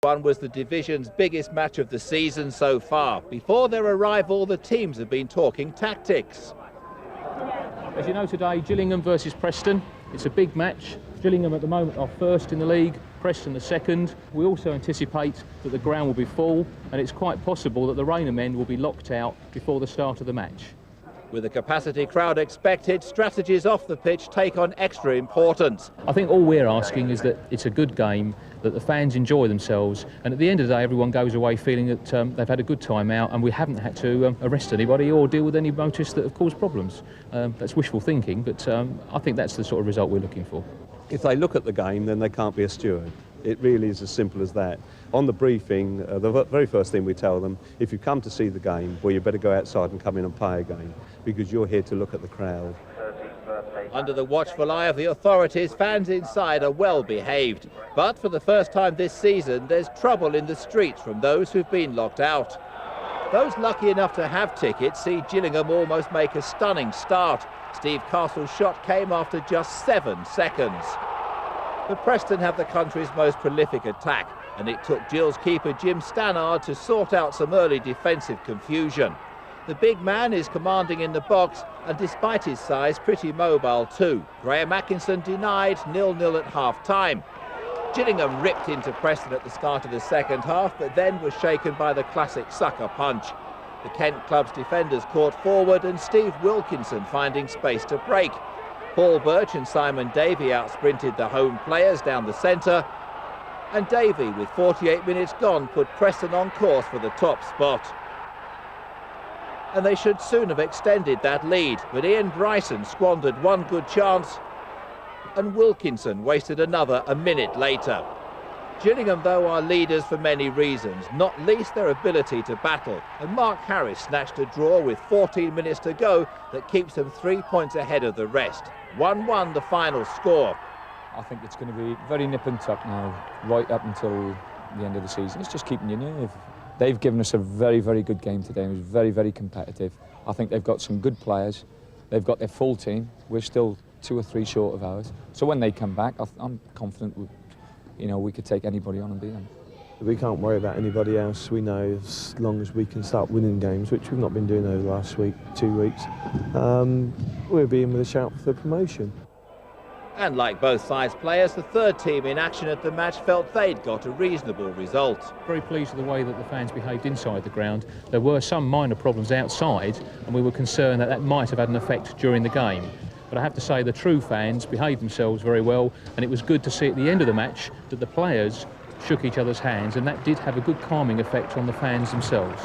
One was the division's biggest match of the season so far. Before their arrival, the teams have been talking tactics. As you know today, Gillingham versus Preston. It's a big match. Gillingham at the moment are first in the league, Preston the second. We also anticipate that the ground will be full, and it's quite possible that the Rainer men will be locked out before the start of the match. With a capacity crowd expected, strategies off the pitch take on extra importance. I think all we're asking is that it's a good game, that the fans enjoy themselves, and at the end of the day everyone goes away feeling that they've had a good time out and we haven't had to arrest anybody or deal with any motorists that have caused problems. That's wishful thinking, but I think that's the sort of result we're looking for. If they look at the game, then they can't be a steward. It really is as simple as that. On the briefing, the very first thing we tell them, if you come to see the game, well, you better go outside and come in and pay again, because you're here to look at the crowd. Under the watchful eye of the authorities, fans inside are well behaved. But for the first time this season, there's trouble in the streets from those who've been locked out. Those lucky enough to have tickets see Gillingham almost make a stunning start. Steve Castle's shot came after just 7 seconds. But Preston have the country's most prolific attack, and it took Gills keeper Jim Stannard to sort out some early defensive confusion. The big man is commanding in the box, and despite his size, pretty mobile too. Graham Atkinson denied 0-0 at half-time. Gillingham ripped into Preston at the start of the second half, but then was shaken by the classic sucker punch. The Kent club's defenders caught forward, and Steve Wilkinson finding space to break. Paul Birch and Simon Davey outsprinted the home players down the centre, and Davey, with 48 minutes gone, put Preston on course for the top spot. And they should soon have extended that lead, but Ian Bryson squandered one good chance, and Wilkinson wasted another a minute later. Gillingham, though, are leaders for many reasons, not least their ability to battle, and Mark Harris snatched a draw with 14 minutes to go that keeps them 3 points ahead of the rest. 1-1 the final score. I think it's going to be very nip and tuck now, right up until the end of the season. It's just keeping your nerve. They've given us a very, very good game today. It was very, very competitive. I think they've got some good players. They've got their full team. We're still 2 or 3 short of ours. So when they come back, I'm confident we could take anybody on and beat them. We can't worry about anybody else. We know as long as we can start winning games, which we've not been doing over the last 2 weeks, we'll be in with a shout for promotion. And like both sides' players, the third team in action at the match felt they'd got a reasonable result. Very pleased with the way that the fans behaved inside the ground. There were some minor problems outside, and we were concerned that that might have had an effect during the game. But I have to say the true fans behaved themselves very well, and it was good to see at the end of the match that the players shook each other's hands, and that did have a good calming effect on the fans themselves.